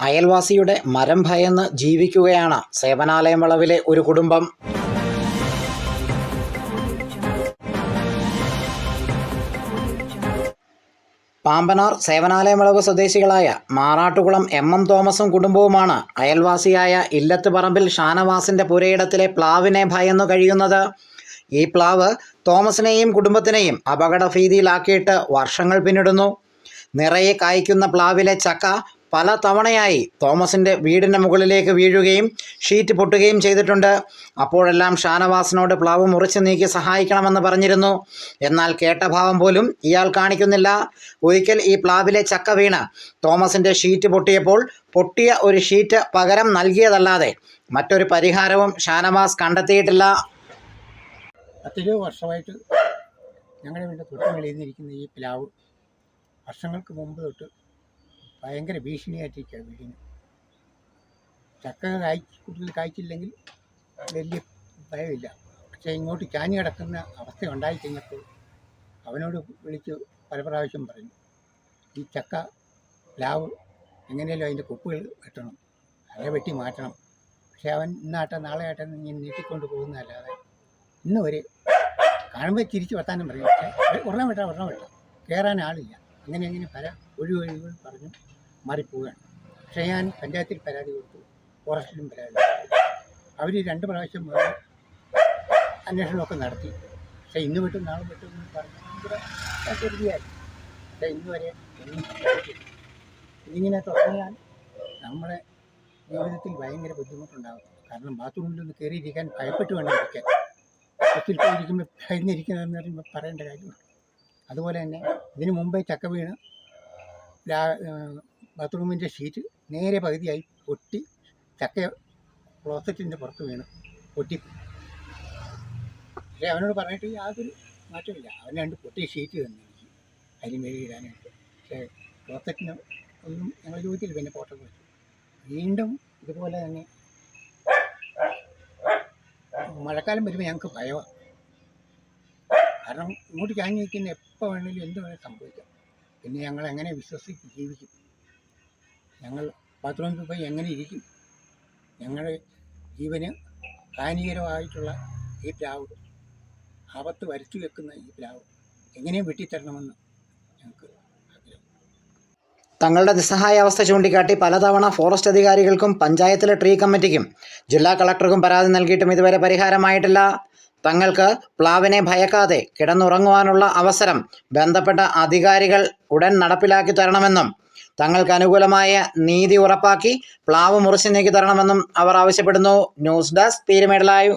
അയൽവാസിയുടെ മരം ഭയന്ന് ജീവിക്കുകയാണ് സേവനാലയം വളവിലെ ഒരു കുടുംബം. പാമ്പനാർ സേവനാലയം വളവ് സ്വദേശികളായ മാറാട്ടുകുളം എം തോമസും കുടുംബവുമാണ് അയൽവാസിയായ ഇല്ലത്ത് പറമ്പിൽ ഷാനവാസിന്റെ പുരയിടത്തിലെ പ്ലാവിനെ ഭയന്നു കഴിയുന്നത്. ഈ പ്ലാവ് തോമസിനെയും കുടുംബത്തിനെയും അപകടഭീതിയിലാക്കിയിട്ട് വർഷങ്ങൾ പിന്നിടുന്നു. നിറയെ കായ്ക്കുന്ന പ്ലാവിലെ ചക്ക പല തവണയായി തോമസിൻ്റെ വീടിൻ്റെ മുകളിലേക്ക് വീഴുകയും ഷീറ്റ് പൊട്ടുകയും ചെയ്തിട്ടുണ്ട്. അപ്പോഴെല്ലാം ഷാനവാസിനോട് പ്ലാവ് മുറിച്ച് നീക്കി സഹായിക്കണമെന്ന് പറഞ്ഞിരുന്നു. എന്നാൽ കേട്ട ഭാവം പോലും ഇയാൾ കാണിക്കുന്നില്ല. ഒരിക്കൽ ഈ പ്ലാവിലെ ചക്ക വീണ് തോമസിൻ്റെ ഷീറ്റ് പൊട്ടിയപ്പോൾ പൊട്ടിയ ഒരു ഷീറ്റ് പകരം നൽകിയതല്ലാതെ മറ്റൊരു പരിഹാരവും ഷാനവാസ് കണ്ടെത്തിയിട്ടില്ല. 10 വർഷമായിട്ട് ഞങ്ങളുടെ വീടിൻ്റെ തൊട്ട് വെളിയിന്നിരിക്കുന്ന ഈ പ്ലാവ് വർഷങ്ങൾക്ക് മുമ്പ് തൊട്ട് ഭയങ്കര ഭീഷണിയായിട്ടിരിക്കുക. വീടിന് ചക്ക കൂടുതൽ കായ്ച്ചില്ലെങ്കിൽ വലിയ ഭയമില്ല. പക്ഷേ ഇങ്ങോട്ട് ചാഞ്ഞ് കിടക്കുന്ന അവസ്ഥ ഉണ്ടായി കഴിഞ്ഞപ്പോൾ അവനോട് വിളിച്ച് പല പ്രാവശ്യം പറഞ്ഞു, ഈ ചക്ക പ്ലാവ് എങ്ങനെയല്ലോ അതിൻ്റെ കൊപ്പുകൾ വെട്ടണം, അര വെട്ടി മാറ്റണം. പക്ഷേ അവൻ ഇന്നാട്ടെ നാളെ ആട്ടെ ഇങ്ങനെ നീട്ടിക്കൊണ്ട് പോകുന്നതല്ലാതെ ഇന്ന് വരെ കാണുമ്പോൾ തിരിച്ച് വർത്താനം പറയും. പക്ഷേ ഒരെണ്ണം വെട്ടാം കയറാൻ ആളില്ല. അങ്ങനെ പല ഒഴിവൊഴിവുകൾ പറഞ്ഞു മാറിപ്പോവുകയാണ്. പക്ഷേ ഞാൻ പഞ്ചായത്തിൽ പരാതി കൊടുത്തു, ഫോറസ്റ്റിലും പരാതി കൊടുത്തു. അവർ 2 പ്രാവശ്യം അന്വേഷണമൊക്കെ നടത്തി. പക്ഷേ ഇന്ന് വിട്ടും നാളെ വിട്ടും എന്ന് പറഞ്ഞു കരുതിയായി. പക്ഷേ ഇന്ന് വരെ ഒന്നും സംഭവിച്ചില്ല. ഇതിങ്ങനെ തുടങ്ങിയാൽ നമ്മുടെ ജീവിതത്തിൽ ഭയങ്കര ബുദ്ധിമുട്ടുണ്ടാകും. കാരണം ബാത്റൂമിലൊന്ന് കയറിയിരിക്കാൻ ഭയപ്പെട്ട് വേണം ഇരിക്കാൻ. ഒത്തിരി പോയിരിക്കുമ്പോൾ ഭയന്നിരിക്കുന്നതെന്ന് പറയുമ്പോൾ പറയേണ്ട കാര്യമുണ്ട്. അതുപോലെ തന്നെ ഇതിനു മുമ്പേ ചക്ക വീണ് ബാത്റൂമിൻ്റെ ഷീറ്റ് നേരെ പകുതിയായി പൊട്ടി ചക്ക ക്ലോസറ്റിൻ്റെ പുറത്ത് വീണ് പൊട്ടി. പക്ഷേ അവനോട് പറഞ്ഞിട്ട് യാതൊരു മാറ്റമില്ല. അവന് 2 പൊട്ടിയ ഷീറ്റ് തന്നെ എനിക്ക് അരിമേഴിയിടാനായിട്ട്. പക്ഷേ ക്ലോസറ്റിന് ഒന്നും ഞങ്ങൾ ചോദിച്ചില്ല. പിന്നെ പോട്ടൊക്കെ വെച്ചു. വീണ്ടും ഇതുപോലെ തന്നെ മഴക്കാലം വരുമ്പോൾ ഞങ്ങൾക്ക് ഭയമാണ്. കാരണം ഇങ്ങോട്ട് ചാഞ്ഞ് നിൽക്കുന്ന എപ്പോൾ വേണമെങ്കിലും എന്ത് വേണമെങ്കിലും സംഭവിക്കാം. പിന്നെ ഞങ്ങൾ എങ്ങനെ വിശ്വസിച്ച് ജീവിക്കും? ഞങ്ങൾ ബാത്റൂമിൽ പോയി എങ്ങനെ ഇരിക്കും? ഞങ്ങളുടെ ജീവന് ഹാനികരമായിട്ടുള്ള ഈ പ്ലാവ്, ആപത്ത് വരുത്തി വെക്കുന്ന ഈ പ്ലാവ് എങ്ങനെയും വെട്ടിത്തരണമെന്ന് ഞങ്ങൾക്ക് ആഗ്രഹം. തങ്ങളുടെ നിസ്സഹായാവസ്ഥ ചൂണ്ടിക്കാട്ടി പലതവണ ഫോറസ്റ്റ് അധികാരികൾക്കും പഞ്ചായത്തിലെ ട്രീ കമ്മിറ്റിക്കും ജില്ലാ കളക്ടർക്കും പരാതി നൽകിയിട്ടും ഇതുവരെ പരിഹാരമായിട്ടില്ല. തങ്ങൾക്ക് പ്ലാവിനെ ഭയക്കാതെ കിടന്നുറങ്ങുവാനുള്ള അവസരം ബന്ധപ്പെട്ട അധികാരികൾ ഉടൻ നടപ്പിലാക്കി തരണമെന്നും തങ്ങൾക്ക് അനുകൂലമായ നീതി ഉറപ്പാക്കി പ്ലാവ് മുറിച്ച് നീക്കി തരണമെന്നും അവർ ആവശ്യപ്പെടുന്നു. News desk Peermade live.